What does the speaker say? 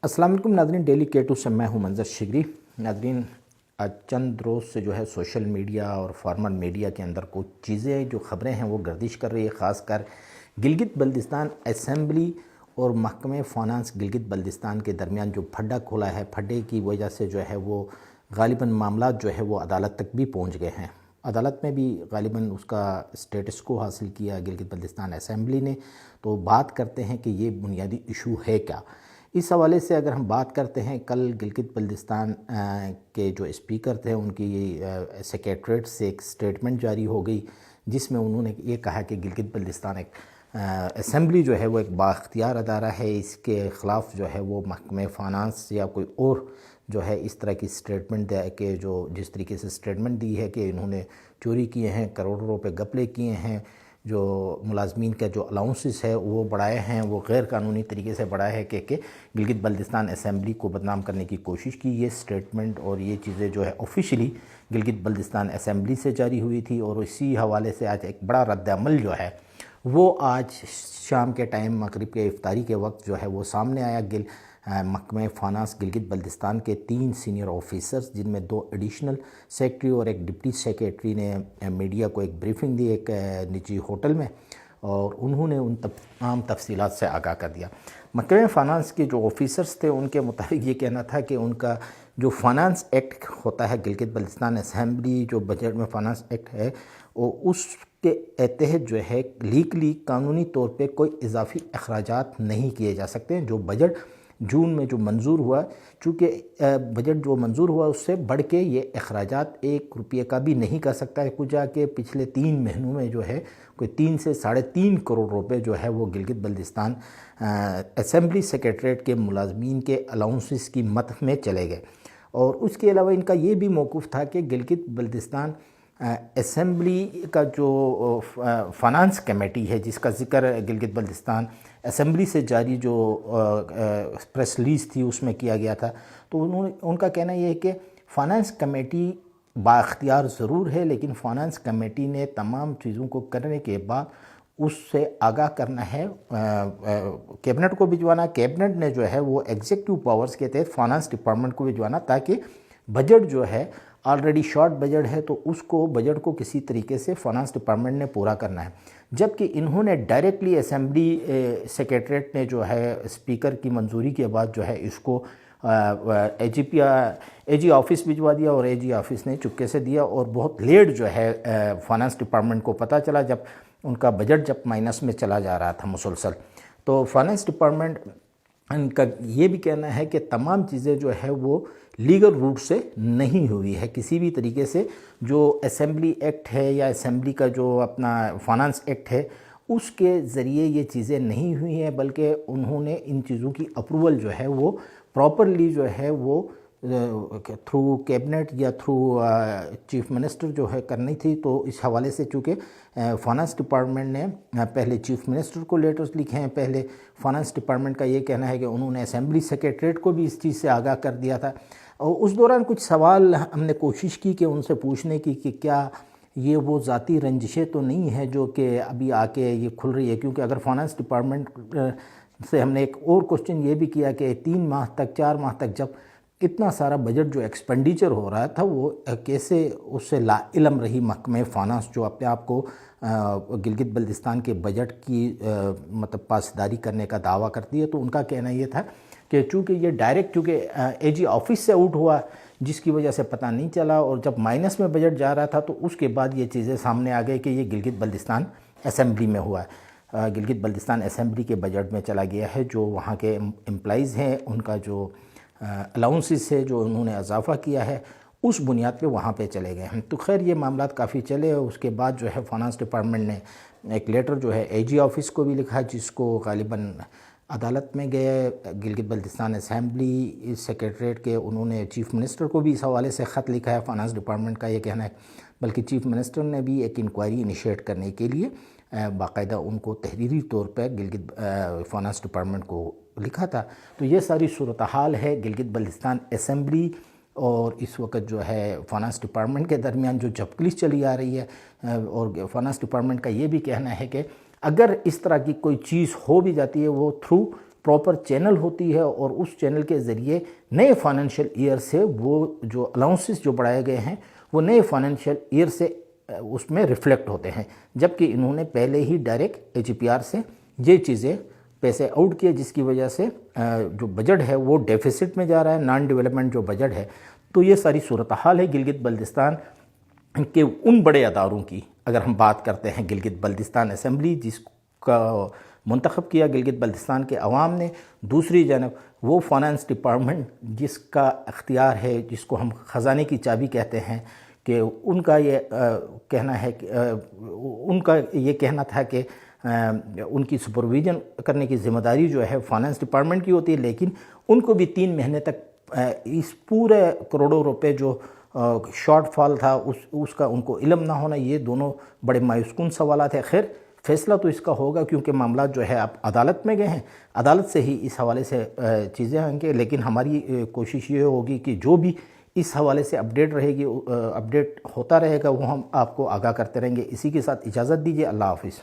السلام علیکم ناظرین، ڈیلی K2 سے میں ہوں منظر شگری۔ ناظرین، آج چند روز سے سوشل میڈیا اور فارمل میڈیا کے اندر کچھ چیزیں جو خبریں ہیں وہ گردش کر رہی ہے، خاص کر گلگت بلتستان اسمبلی اور محکمہ فائنانس گلگت بلتستان کے درمیان جو پھڈا کھولا ہے، پھڈے کی وجہ سے وہ غالباً معاملات وہ عدالت تک بھی پہنچ گئے ہیں۔ عدالت میں بھی غالباً اس کا سٹیٹس کو حاصل کیا گلگت بلتستان اسمبلی نے۔ تو بات کرتے ہیں کہ یہ بنیادی ایشو ہے کیا۔ اس حوالے سے اگر ہم بات کرتے ہیں، کل گلگت بلتستان کے جو اسپیکر تھے ان کی سیکریٹریٹ سے ایک سٹیٹمنٹ جاری ہو گئی، جس میں انہوں نے یہ کہا کہ گلگت بلتستان ایک اسمبلی وہ ایک بااختیار ادارہ ہے، اس کے خلاف وہ محکمہ فائنانس یا کوئی اور اس طرح کی سٹیٹمنٹ دے کہ جس طریقے سے سٹیٹمنٹ دی ہے کہ انہوں نے چوری کیے ہیں، کروڑوں روپے گھپلے کیے ہیں، جو ملازمین کا جو الاؤنسز ہے وہ بڑھائے ہیں، وہ غیر قانونی طریقے سے بڑھائے ہیں کہ گلگت بلتستان اسمبلی کو بدنام کرنے کی کوشش کی۔ یہ سٹیٹمنٹ اور یہ چیزیں آفیشلی گلگت بلتستان اسمبلی سے جاری ہوئی تھی، اور اسی حوالے سے آج ایک بڑا رد عمل وہ آج شام کے ٹائم مغرب کے افطاری کے وقت وہ سامنے آیا۔ محکمہ فائنانس گلگت بلتستان کے 3 سینئر آفیسرز، جن میں 2 ایڈیشنل سیکرٹری اور ایک ڈپٹی سیکرٹری نے میڈیا کو ایک بریفنگ دی ایک نجی ہوٹل میں، اور انہوں نے ان تمام تفصیلات سے آگاہ کر دیا۔ محکمہ فائنانس کے جو آفیسرز تھے ان کے مطابق یہ کہنا تھا کہ ان کا جو فائنانس ایکٹ ہوتا ہے گلگت بلتستان اسمبلی، جو بجٹ میں فائنانس ایکٹ ہے، اس کے تحت لیگلی قانونی طور پہ کوئی اضافی اخراجات نہیں کیے جا سکتے ہیں۔ جو بجٹ جون میں جو منظور ہوا، چونکہ بجٹ جو منظور ہوا اس سے بڑھ کے یہ اخراجات 1 روپیہ کا بھی نہیں کر سکتا ہے۔ کچھ کے پچھلے 3 مہینوں میں کوئی 3 سے 3.5 کروڑ روپے وہ گلگت بلتستان اسمبلی سیکریٹریٹ کے ملازمین کے الاؤنسز کی مد میں چلے گئے۔ اور اس کے علاوہ ان کا یہ بھی موقف تھا کہ گلگت بلتستان اسمبلی کا جو فائنانس کمیٹی ہے، جس کا ذکر گلگت بلتستان اسمبلی سے جاری جو پریس ریلیز تھی اس میں کیا گیا تھا، تو ان کا کہنا یہ ہے کہ فائنانس کمیٹی بااختیار ضرور ہے، لیکن فائنانس کمیٹی نے تمام چیزوں کو کرنے کے بعد اس سے آگاہ کرنا ہے، کیبنٹ کو بھجوانا۔ کیبنٹ نے وہ ایگزیکٹو پاورز کے تحت فائنانس ڈپارٹمنٹ کو بھجوانا، تاکہ بجٹ آلریڈی شارٹ بجٹ ہے تو اس کو بجٹ کو کسی طریقے سے فائنانس ڈپارٹمنٹ نے پورا کرنا ہے۔ جبکہ انہوں نے ڈائریکٹلی اسمبلی سیکریٹریٹ نے اسپیکر کی منظوری کے بعد اس کو اے جی آفس بھجوا دیا، اور اے جی آفس نے چپکے سے دیا، اور بہت لیٹ فائنانس ڈپارٹمنٹ کو پتہ چلا، جب ان کا بجٹ مائنس میں چلا جا رہا تھا مسلسل۔ تو فائنانس ڈپارٹمنٹ ان کا یہ بھی کہنا ہے کہ تمام چیزیں وہ لیگل روٹ سے نہیں ہوئی ہے، کسی بھی طریقے سے جو اسمبلی ایکٹ ہے یا اسمبلی کا جو اپنا فائنانس ایکٹ ہے اس کے ذریعے یہ چیزیں نہیں ہوئی ہیں، بلکہ انہوں نے ان چیزوں کی اپروول وہ پراپرلی وہ تھرو کیبنٹ یا تھرو چیف منسٹر کرنی تھی۔ تو اس حوالے سے چونکہ فائنانس ڈپارٹمنٹ نے پہلے چیف منسٹر کو لیٹرز لکھے ہیں، پہلے فائنانس ڈپارٹمنٹ کا یہ کہنا ہے کہ انہوں نے اسمبلی سیکریٹریٹ کو بھی اس چیز سے آگاہ کر دیا تھا۔ اور اس دوران کچھ سوال ہم نے کوشش کی کہ ان سے پوچھنے کی کہ کیا یہ وہ ذاتی رنجشیں تو نہیں ہیں جو کہ ابھی آ کے یہ کھل رہی ہے، کیونکہ اگر فائنانس ڈپارٹمنٹ سے ہم نے ایک اور کوسچن یہ بھی کیا کہ 3 ماہ تک 4 ماہ تک جب اتنا سارا بجٹ ایکسپینڈیچر ہو رہا تھا، وہ کیسے اس سے لا علم رہی محکمہ فائنانس، جو اپنے آپ کو گلگت بلتستان کے بجٹ کی پاسداری کرنے کا دعویٰ کرتی ہے۔ تو ان کا کہنا یہ تھا کہ چونکہ یہ ڈائریکٹ اے جی آفس سے آؤٹ ہوا، جس کی وجہ سے پتہ نہیں چلا، اور جب مائنس میں بجٹ جا رہا تھا تو اس کے بعد یہ چیزیں سامنے آ گئی کہ یہ گلگت بلتستان اسمبلی میں ہوا ہے۔ گلگت بلتستان اسمبلی کے بجٹ میں چلا گیا ہے، جو وہاں کے امپلائیز ہیں ان کا جو الاؤنسز ہے جو انہوں نے اضافہ کیا ہے، اس بنیاد پہ وہاں پہ چلے گئے ہیں۔ تو خیر یہ معاملات کافی چلے، اور اس کے بعد فائنانس ڈپارٹمنٹ نے ایک لیٹر اے جی آفس کو بھی لکھا، جس کو غالباً عدالت میں گئے گلگت بلتستان اسمبلی سیکریٹریٹ کے، انہوں نے چیف منسٹر کو بھی اس حوالے سے خط لکھا ہے۔ فائنانس ڈپارٹمنٹ کا یہ کہنا ہے، بلکہ چیف منسٹر نے بھی ایک انکوائری انیشیٹ کرنے کے لیے باقاعدہ ان کو تحریری طور پہ گلگت فائنانس ڈپارٹمنٹ کو لکھا تھا۔ تو یہ ساری صورتحال ہے گلگت بلتستان اسمبلی اور اس وقت فائنانس ڈپارٹمنٹ کے درمیان جو جھپکلی چلی آ رہی ہے، اور فائنانس ڈپارٹمنٹ کا یہ بھی کہنا ہے کہ اگر اس طرح کی کوئی چیز ہو بھی جاتی ہے، وہ تھرو پراپر چینل ہوتی ہے اور اس چینل کے ذریعے نئے فائنینشیل ایئر سے وہ جو الاؤنسز جو بڑھائے گئے ہیں وہ نئے فائنینشیل ایئر سے اس میں ریفلیکٹ ہوتے ہیں، جبکہ انہوں نے پہلے ہی ڈائریکٹ HPR سے یہ چیزیں پیسے آؤٹ کیے، جس کی وجہ سے جو بجٹ ہے وہ ڈیفیسٹ میں جا رہا ہے، نان ڈیولپمنٹ جو بجٹ ہے۔ تو یہ ساری صورتحال ہے گلگت بلتستان کے ان بڑے اداروں کی۔ اگر ہم بات کرتے ہیں گلگت بلتستان اسمبلی، جس کا منتخب کیا گلگت بلتستان کے عوام نے، دوسری جانب وہ فائنانس ڈپارٹمنٹ جس کا اختیار ہے، جس کو ہم خزانے کی چابی کہتے ہیں، کہ ان کا یہ کہنا ہے کہ ان کا یہ کہنا تھا کہ ان کی سپرویژن کرنے کی ذمہ داری جو ہے فائنانس ڈپارٹمنٹ کی ہوتی ہے، لیکن ان کو بھی 3 مہینے تک اس پورے کروڑوں روپے جو شارٹ فال تھا اس کا ان کو علم نہ ہونا، یہ دونوں بڑے مایوس کن سوالات ہیں۔ خیر فیصلہ تو اس کا ہوگا، کیونکہ معاملات جو ہے اب عدالت میں گئے ہیں، عدالت سے ہی اس حوالے سے چیزیں آئیں گے، لیکن ہماری کوشش یہ ہوگی کہ جو بھی اس حوالے سے اپڈیٹ رہے گی، اپڈیٹ ہوتا رہے گا، وہ ہم آپ کو آگاہ کرتے رہیں گے۔ اسی کے ساتھ اجازت دیجیے، اللہ حافظ۔